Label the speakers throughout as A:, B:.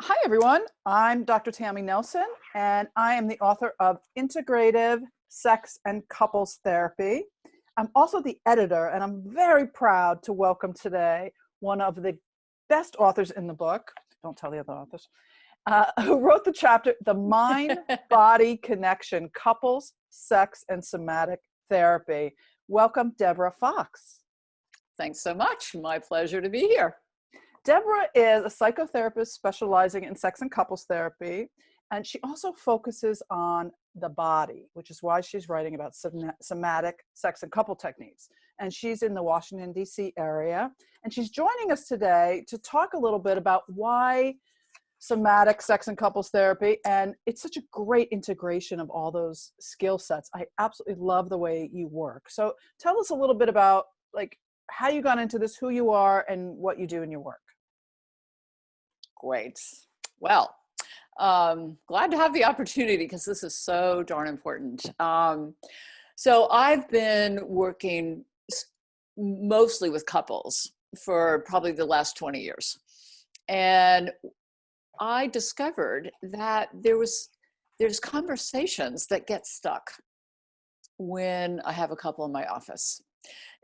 A: Hi, everyone. I'm Dr. Tammy Nelson, and I am the author of Integrative Sex and Couples Therapy. I'm also the editor, and I'm very proud to welcome today one of the best authors in the book. Don't tell the other authors. Who wrote the chapter, The Mind-Body Connection, Couples, Sex, and Somatic Therapy. Welcome, Deborah Fox.
B: Thanks so much. My pleasure to be here.
A: Deborah is a psychotherapist specializing in sex and couples therapy, and she also focuses on the body, which is why she's writing about somatic sex and couple techniques. And she's in the Washington, D.C. area, and she's joining us today to talk a little bit about why somatic sex and couples therapy, and it's such a great integration of all those skill sets. I absolutely love the way you work. So tell us a little bit about how you got into this, who you are, and what you do in your work.
B: Great. Well, glad to have the opportunity because this is so darn important. So I've been working mostly with couples for probably the last 20 years. And I discovered that there's conversations that get stuck when I have a couple in my office.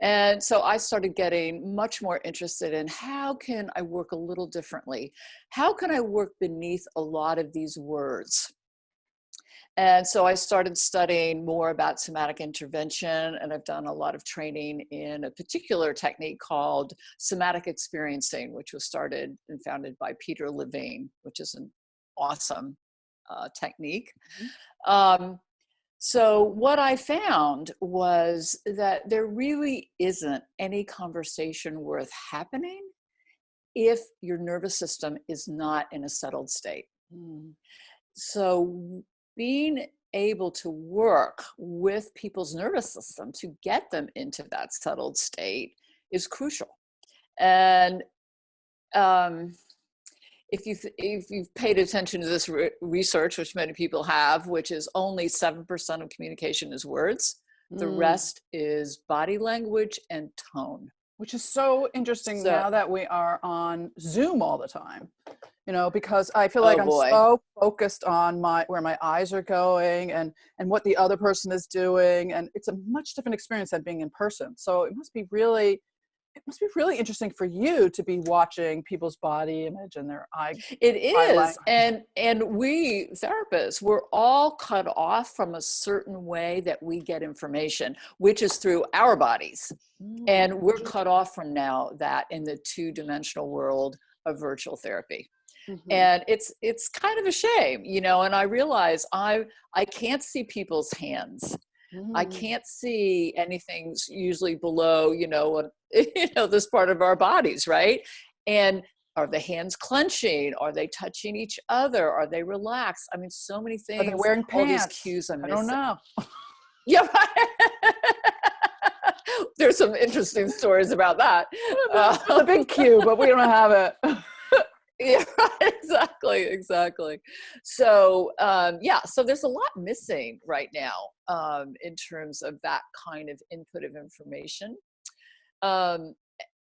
B: And so I started getting much more interested in how can I work a little differently? How can I work beneath a lot of these words? And so I started studying more about somatic intervention, and I've done a lot of training in a particular technique called Somatic Experiencing, which was started and founded by Peter Levine, which is an awesome technique. So what I found was that there really isn't any conversation worth happening if your nervous system is not in a settled state. So being able to work with people's nervous system to get them into that settled state is crucial. And if you've paid attention to this research, which many people have, which is only 7% of communication is words. The rest is body language and tone.
A: Which is so interesting now that we are on Zoom all the time, because I feel like I'm so focused on where my eyes are going and what the other person is doing. And it's a much different experience than being in person. So it must be really interesting for you to be watching people's body image and their eye.
B: It is. And we therapists, we're all cut off from a certain way that we get information, which is through our bodies. And we're cut off from now that in the two-dimensional world of virtual therapy. And it's kind of a shame, and I realize I can't see people's hands. I can't see anything usually below, this part of our bodies, right? And are the hands clenching? Are they touching each other? Are they relaxed? I mean, so many things.
A: Are they wearing pants?
B: All these cues I'm missing.
A: I don't know.
B: Yeah, there's some interesting stories about that.
A: It's a big cue, but we don't have it.
B: Yeah, exactly. So, so there's a lot missing right now in terms of that kind of input of information. And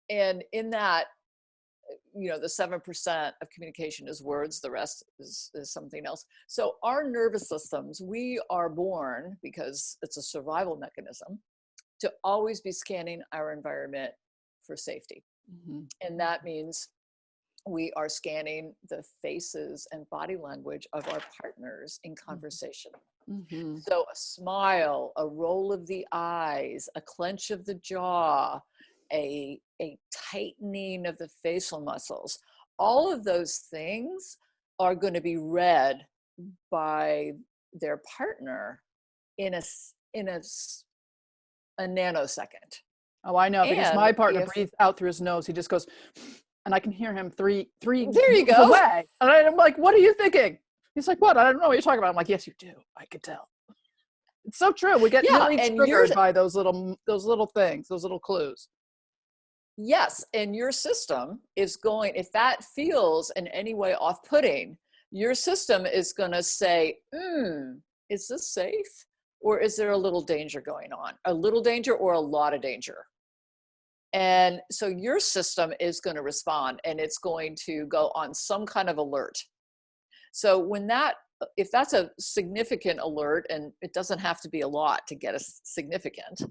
B: in that, the 7% of communication is words, the rest is something else. So our nervous systems, we are born, because it's a survival mechanism, to always be scanning our environment for safety. And that means we are scanning the faces and body language of our partners in conversation. So a smile, a roll of the eyes, a clench of the jaw, a tightening of the facial muscles, all of those things are going to be read by their partner in a nanosecond.
A: Oh, I know, because my partner breathes out through his nose. He just goes, and I can hear him three
B: there you go.
A: away. And I'm like, what are you thinking? He's like, what? I don't know what you're talking about. I'm like, yes, you do. I could tell. It's so true. We get really triggered by those little things, those little clues.
B: Yes, and your system is going, if that feels in any way off-putting, your system is going to say, is this safe? Or is there a little danger going on? A little danger or a lot of danger? And so your system is going to respond, and it's going to go on some kind of alert. So if that's a significant alert, and it doesn't have to be a lot to get us significant,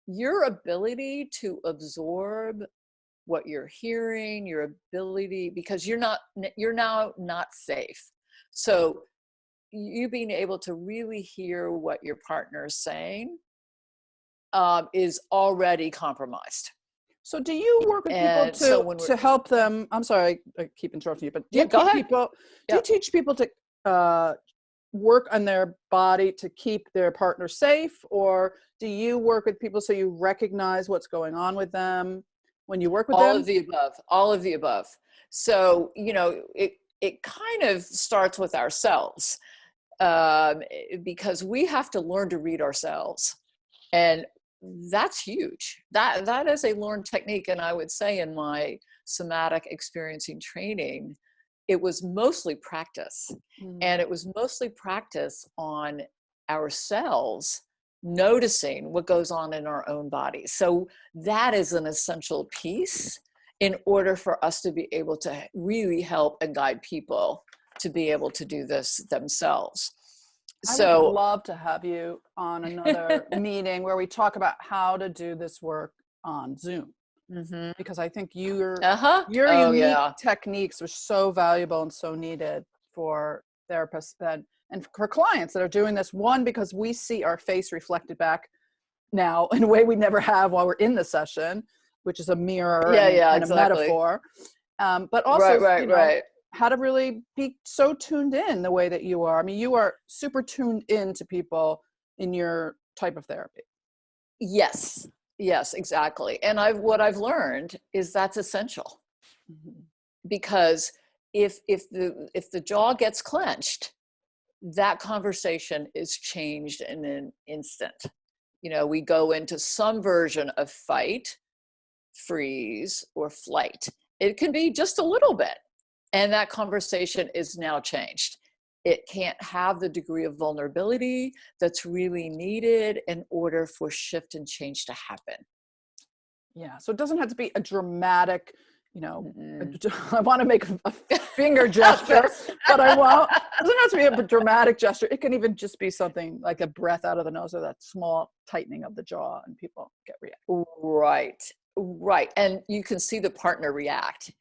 B: your ability to absorb what you're hearing, your ability, because you're now not safe. So you being able to really hear what your partner is saying is already compromised.
A: So do you work with people
B: And so when
A: to help them? I'm sorry, I keep interrupting you, but do you
B: go ahead.
A: do you teach people to work on their body to keep their partner safe, or do you work with people so you recognize what's going on with them when you work with them?
B: All of the above. So, it kind of starts with ourselves, because we have to learn to read ourselves. And that's huge. That is a learned technique. And I would say in my somatic experiencing training, it was mostly practice. And it was mostly practice on ourselves, noticing what goes on in our own bodies. So that is an essential piece in order for us to be able to really help and guide people to be able to do this themselves.
A: I would love to have you on another meeting where we talk about how to do this work on Zoom. Because I think your unique techniques are so valuable and so needed for therapists and for clients that are doing this. One, because we see our face reflected back now in a way we never have while we're in the session, which is a mirror and a metaphor. But also, how to really be so tuned in the way that you are. I mean, you are super tuned in to people in your type of therapy.
B: Yes, exactly. And what I've learned is that's essential, because if the jaw gets clenched, that conversation is changed in an instant. We go into some version of fight, freeze, or flight. It can be just a little bit, and that conversation is now changed. It can't have the degree of vulnerability that's really needed in order for shift and change to happen.
A: Yeah, so it doesn't have to be a dramatic, I want to make a finger gesture, but I won't. It doesn't have to be a dramatic gesture. It can even just be something like a breath out of the nose or that small tightening of the jaw, and people get react.
B: Right. And you can see the partner react,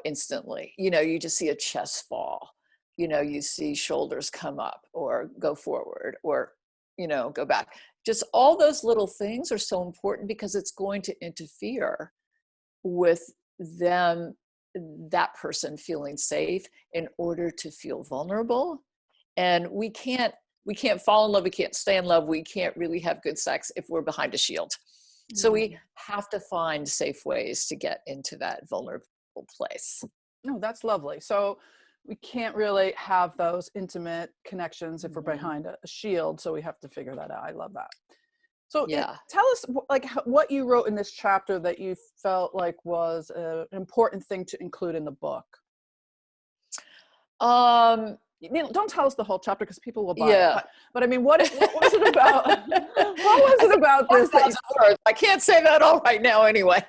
B: instantly. You just see a chest fall, you see shoulders come up or go forward or, go back. Just all those little things are so important because it's going to interfere with that person feeling safe in order to feel vulnerable. And we can't fall in love. We can't stay in love. We can't really have good sex if we're behind a shield. So we have to find safe ways to get into that vulnerable place.
A: No, that's lovely. So we can't really have those intimate connections if we're behind a shield. So we have to figure that out. I love that. So tell us what you wrote in this chapter that you felt like was an important thing to include in the book. Don't tell us the whole chapter because people will buy it. But I mean, what was it about? What was it about this?
B: I can't say that all right now anyway.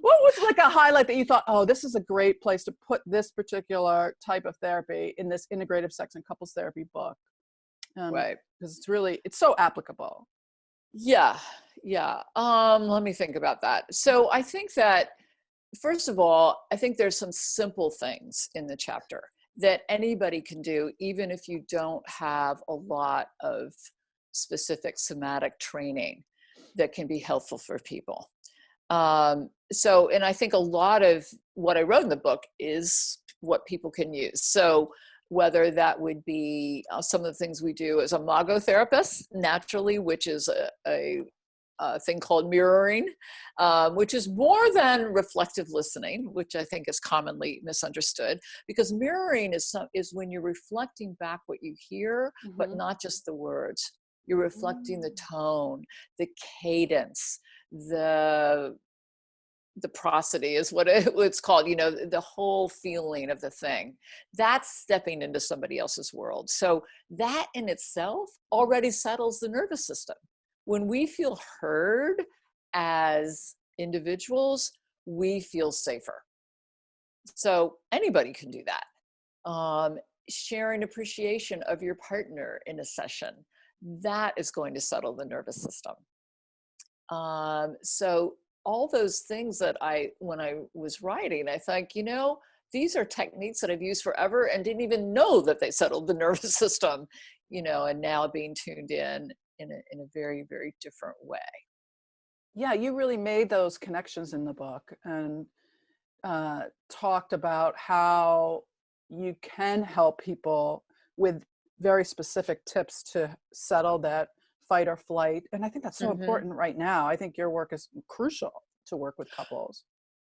A: What was like a highlight that you thought, oh, this is a great place to put this particular type of therapy in this Integrative Sex and Couples Therapy book? Right. Because it's so applicable.
B: Yeah. Let me think about that. So I think that, first of all, I think there's some simple things in the chapter that anybody can do, even if you don't have a lot of specific somatic training, that can be helpful for people. And I think a lot of what I wrote in the book is what people can use. So whether that would be some of the things we do as imago therapists naturally, which is a thing called mirroring, which is more than reflective listening, which I think is commonly misunderstood, because mirroring is when you're reflecting back what you hear, but not just the words. You're reflecting the tone, the cadence, the prosody is what it's called, the whole feeling of the thing. That's stepping into somebody else's world. So that in itself already settles the nervous system. When we feel heard as individuals, we feel safer. So anybody can do that. Sharing appreciation of your partner in a session, that is going to settle the nervous system. So all those things that when I was writing, I think, these are techniques that I've used forever and didn't even know that they settled the nervous system, and now being tuned in a very, very different way.
A: Yeah, you really made those connections in the book, and talked about how you can help people with very specific tips to settle that fight or flight. And I think that's so important right now. I think your work is crucial to work with couples.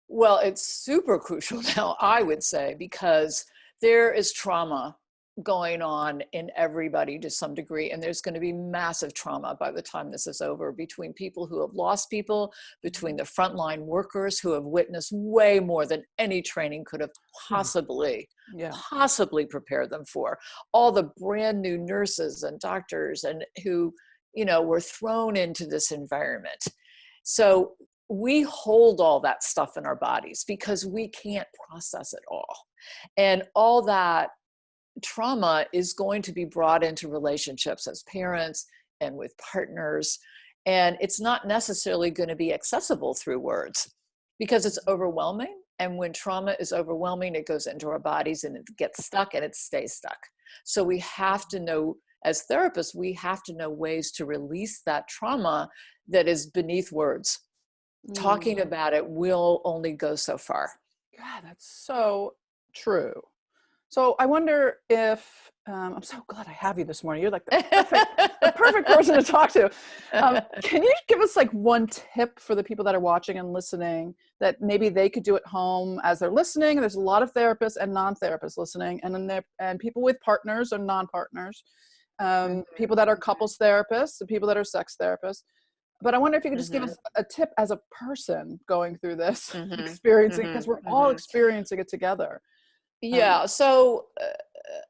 B: Well, it's super crucial now, I would say, because there is trauma going on in everybody to some degree, and there's going to be massive trauma by the time this is over, between people who have lost people, between the frontline workers who have witnessed way more than any training could have possibly prepared them for, all the brand new nurses and doctors and who were thrown into this environment. So we hold all that stuff in our bodies because we can't process it all, and all that trauma is going to be brought into relationships as parents and with partners. And it's not necessarily going to be accessible through words because it's overwhelming. And when trauma is overwhelming, it goes into our bodies and it gets stuck and it stays stuck. So we have to know, as therapists, we have to know ways to release that trauma that is beneath words. Talking about it will only go so far.
A: God, that's so true. So I wonder if, I'm so glad I have you this morning. You're like the perfect person to talk to. Can you give us like one tip for the people that are watching and listening that maybe they could do at home as they're listening? There's a lot of therapists and non-therapists listening, and people with partners or non-partners, people that are couples therapists and people that are sex therapists. But I wonder if you could just give us a tip as a person going through this, experiencing, because we're all experiencing it together.
B: Yeah. So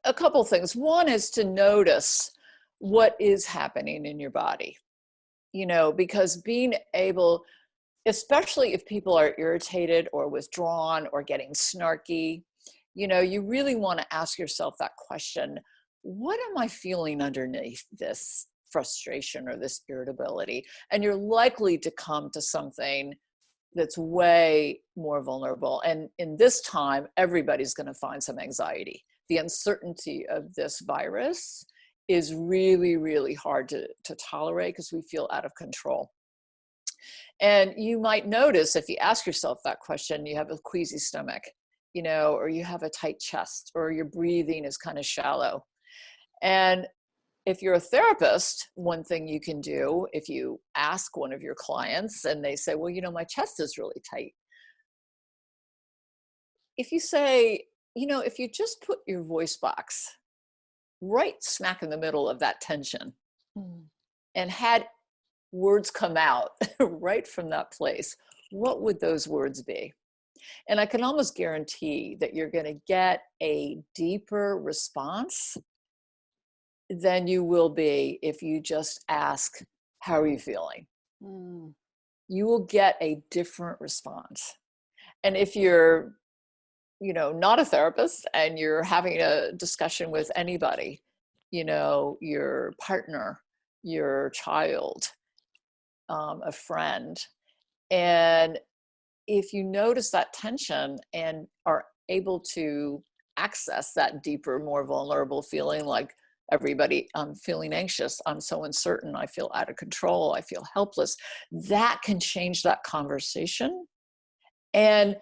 B: a couple things. One is to notice what is happening in your body, because being able, especially if people are irritated or withdrawn or getting snarky, you really want to ask yourself that question. What am I feeling underneath this frustration or this irritability? And you're likely to come to something that's way more vulnerable. And in this time, everybody's going to find some anxiety. The uncertainty of this virus is really, really hard to tolerate because we feel out of control. And you might notice if you ask yourself that question, you have a queasy stomach, or you have a tight chest, or your breathing is kind of shallow. And if you're a therapist, one thing you can do, if you ask one of your clients and they say, well, my chest is really tight. If you say, if you just put your voice box right smack in the middle of that tension and had words come out right from that place, what would those words be? And I can almost guarantee that you're going to get a deeper response than you will be if you just ask, how are you feeling? You will get a different response. And if you're, not a therapist and you're having a discussion with anybody, your partner, your child, a friend, and if you notice that tension and are able to access that deeper, more vulnerable feeling, like, everybody, I'm feeling anxious, I'm so uncertain, I feel out of control, I feel helpless, that can change that conversation. And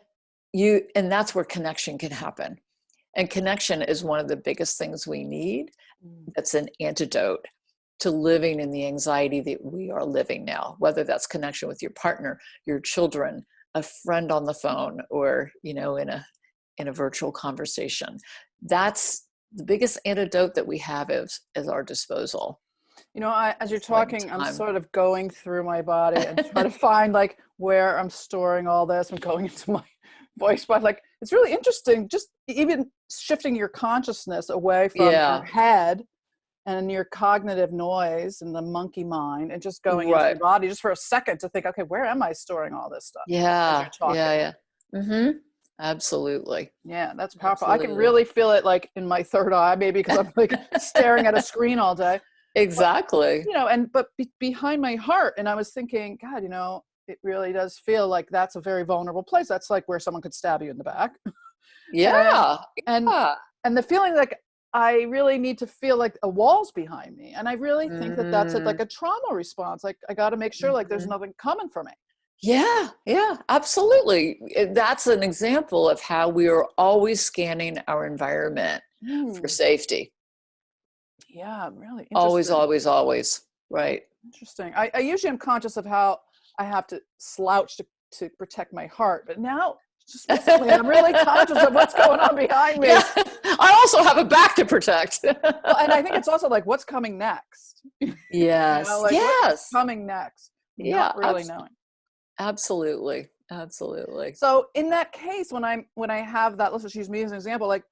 B: that's where connection can happen. And connection is one of the biggest things we need. That's an antidote to living in the anxiety that we are living now, whether that's connection with your partner, your children, a friend on the phone, or, in a virtual conversation. That's the biggest antidote that we have is our disposal.
A: As you're talking, I'm sort of going through my body and trying to find like where I'm storing all this. I'm going into my voice box. Like, it's really interesting, just even shifting your consciousness away from your head and your cognitive noise and the monkey mind, and just going into your body just for a second to think, okay, where am I storing all this stuff?
B: Yeah.
A: As you're talking.
B: Absolutely.
A: Yeah, that's powerful. I can
B: Absolutely.
A: really feel it like in my third eye, maybe because I'm like staring at a screen all day. But,
B: Exactly.
A: but behind my heart, and I was thinking, God, it really does feel like that's a very vulnerable place. That's like where someone could stab you in the back. and
B: Yeah.
A: and
B: Yeah.
A: and the feeling like I really need to feel like a wall's behind me. And I really think that that's
B: Mm,
A: like a trauma response. Like I got to make sure like there's
B: mhm.
A: nothing coming for me.
B: Yeah, yeah, absolutely. That's an example of how we are always scanning our environment for
A: Hmm.
B: safety.
A: Yeah, really
B: Always,
A: interesting.
B: always, always. Right.
A: Interesting. I usually am conscious of how I have to slouch to protect my heart, but now just recently I'm really conscious of what's going on behind
B: Yeah.
A: me.
B: I also have a back to protect.
A: Well, and I think it's also like what's coming next.
B: Yes.
A: Like what's
B: Yes.
A: coming next, not
B: Yeah.
A: really knowing.
B: Absolutely. Absolutely.
A: So in that case, when I have that, let's just use me as an example, like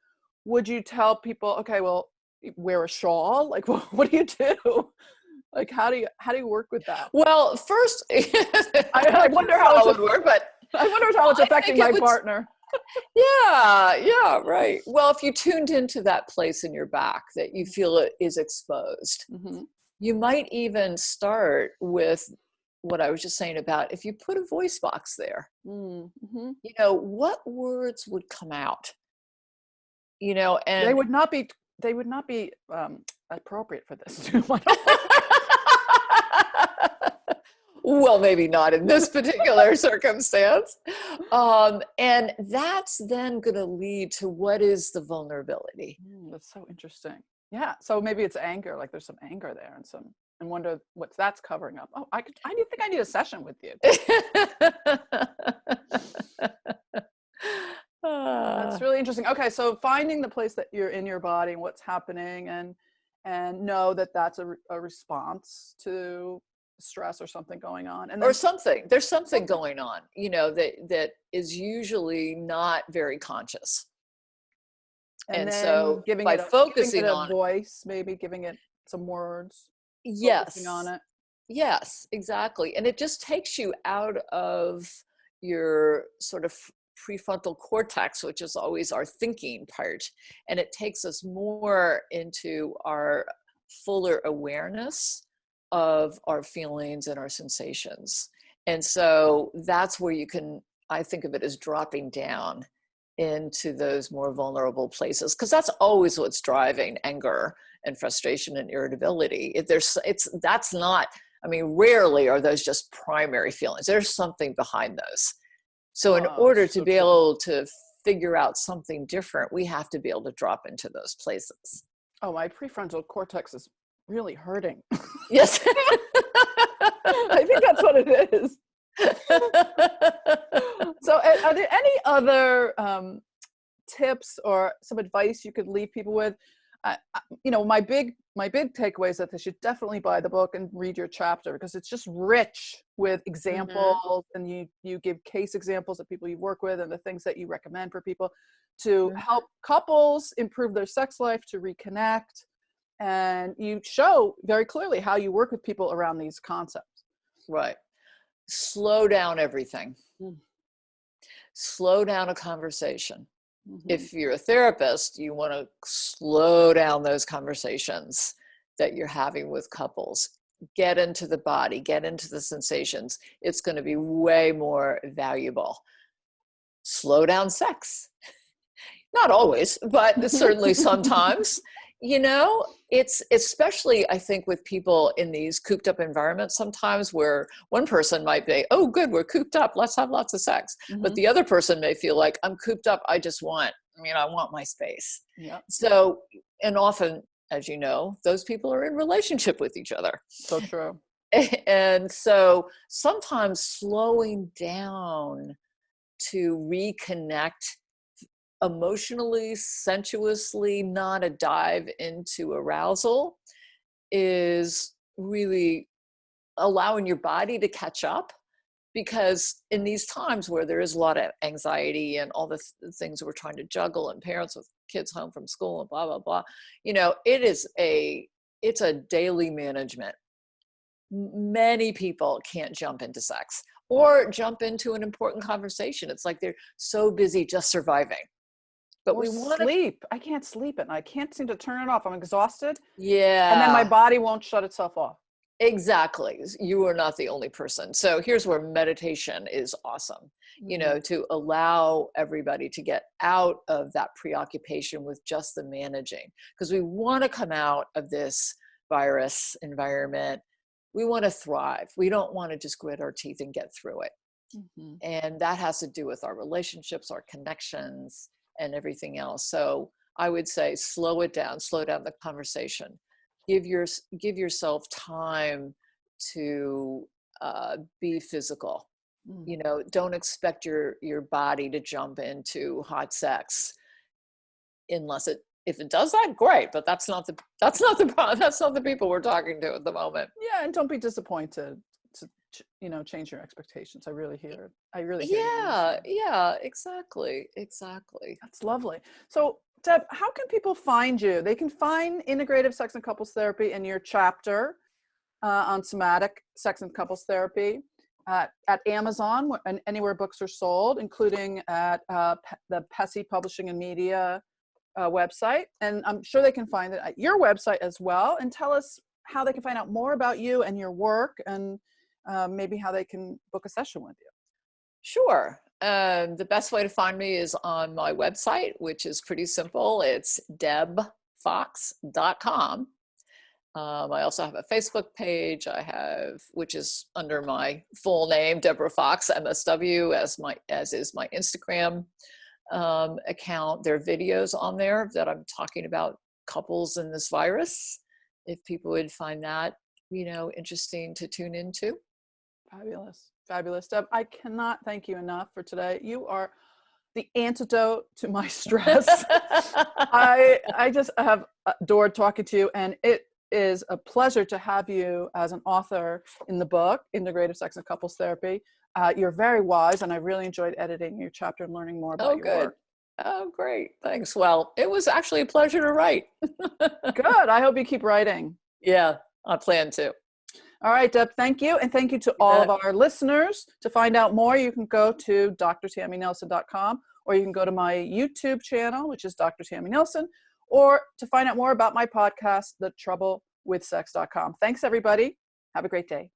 A: would you tell people, okay, well, wear a shawl? Like what do you do? Like how do you work with that?
B: Well, first,
A: I
B: I
A: wonder how it's
B: would work, but
A: I wonder how it's
B: I think
A: affecting
B: it
A: my
B: would.
A: partner.
B: Yeah, yeah, right. Well, if you tuned into that place in your back that you feel it is exposed,
A: Hmm.
B: you might even start with what I was just saying about if you put a voice box there,
A: Mm-hmm.
B: what words would come out,
A: They
B: and
A: would not be. They would not be appropriate for this. I don't think.
B: well, maybe not in this particular circumstance. And that's then going to lead to what is the vulnerability.
A: That's so interesting. Yeah. So maybe it's anger. Like there's some anger there, and wonder what that's covering up. Oh, I do think I need a session with you. That's
B: Ah.
A: really interesting. Okay, so finding the place that you're in your body and what's happening, and know that that's a response to stress or something going on, and
B: Or
A: then
B: something. There's something
A: something.
B: going on, that is usually not very conscious.
A: And
B: And
A: then
B: so by
A: giving it
B: focusing
A: a
B: on,
A: voice, maybe giving it some words, focusing on
B: yes,
A: it.
B: yes, exactly. And it just takes you out of your sort of prefrontal cortex, which is always our thinking part. And it takes us more into our fuller awareness of our feelings and our sensations. And so that's where you can, I think of it as dropping down into those more vulnerable places, because that's always what's driving anger and frustration and irritability. That's not, I mean, rarely are those just primary feelings. There's something behind those. So in
A: Oh,
B: order to
A: so
B: be
A: true.
B: able to figure out something different, we have to be able to drop into those places.
A: Oh, my prefrontal cortex is really hurting.
B: Yes.
A: I think that's what it is. So, are there any other tips or some advice you could leave people with? My big takeaway is that they should definitely buy the book and read your chapter, because it's just rich with
B: Hmm.
A: examples, and you give case examples of people you work with and the things that you recommend for people to help couples improve their sex life, to reconnect, and you show very clearly how you work with people around these concepts.
B: Right. Slow down everything. Slow down a conversation.
A: Mm-hmm.
B: If you're a therapist, you want to slow down those conversations that you're having with couples. Get into the body, get into the sensations. It's going to be way more valuable. Slow down sex. Not always, but certainly sometimes. It's especially, I think, with people in these cooped up environments sometimes, where one person might be, oh, good, we're cooped up, let's have lots of sex. But
A: Mm-hmm.
B: the other person may feel like, I'm cooped up, I want my space.
A: Yeah,
B: So, and often, as you know, those people are in relationship with each other.
A: so true.
B: And so sometimes slowing down to reconnect emotionally, sensuously, not a dive into arousal, is really allowing your body to catch up. Because in these times where there is a lot of anxiety and all the things we're trying to juggle, and parents with kids home from school and blah blah blah, it's a daily management. Many people can't jump into sex. or jump into an important conversation. It's like they're so busy just surviving. But
A: or
B: we want to
A: sleep. I can't sleep at night. I can't seem to turn it off. I'm exhausted. And then my
B: Yeah,
A: body won't shut itself off.
B: exactly. You are not the only person. So here's where meditation is awesome, to allow everybody to get out of that preoccupation with just the managing. Because we want to come out of this virus environment. We want to thrive. We don't want to just grit our teeth and get through it.
A: Mm-hmm.
B: And that has to do with our relationships, our connections, and everything else. So I would say slow down the conversation. Give yourself time to be physical. Don't expect your body to jump into hot sex unless if it does that, great. But that's not the people we're talking to at the moment.
A: Yeah, and don't be disappointed to change your expectations. I really hear you.
B: Yeah, exactly.
A: That's lovely. So Deb, how can people find you? They can find Integrative Sex and Couples Therapy in your chapter on Somatic Sex and Couples Therapy at Amazon and anywhere books are sold, including at the Pesci Publishing and Media website. And I'm sure they can find it at your website as well. And tell us how they can find out more about you and your work, and maybe how they can book a session with you.
B: Sure. The best way to find me is on my website, which is pretty simple. It's debfox.com. I also have a Facebook page which is under my full name, Deborah Fox, MSW, as is my Instagram account. There are videos on there that I'm talking about couples and this virus, if people would find that, interesting to tune into.
A: Fabulous. Deb, I cannot thank you enough for today. You are the antidote to my stress. I just have adored talking to you, and it is a pleasure to have you as an author in the book, Integrative Sex and Couples Therapy. You're very wise, and I really enjoyed editing your chapter and learning more about your work.
B: Oh, great. Thanks. Well, it was actually a pleasure to write.
A: Good. I hope you keep writing.
B: Yeah, I plan to.
A: All right, Deb, thank you. And thank you to all of our listeners. To find out more, you can go to drtammynelson.com, or you can go to my YouTube channel, which is Dr. Tammy Nelson, or to find out more about my podcast, thetroublewithsex.com. Thanks, everybody. Have a great day.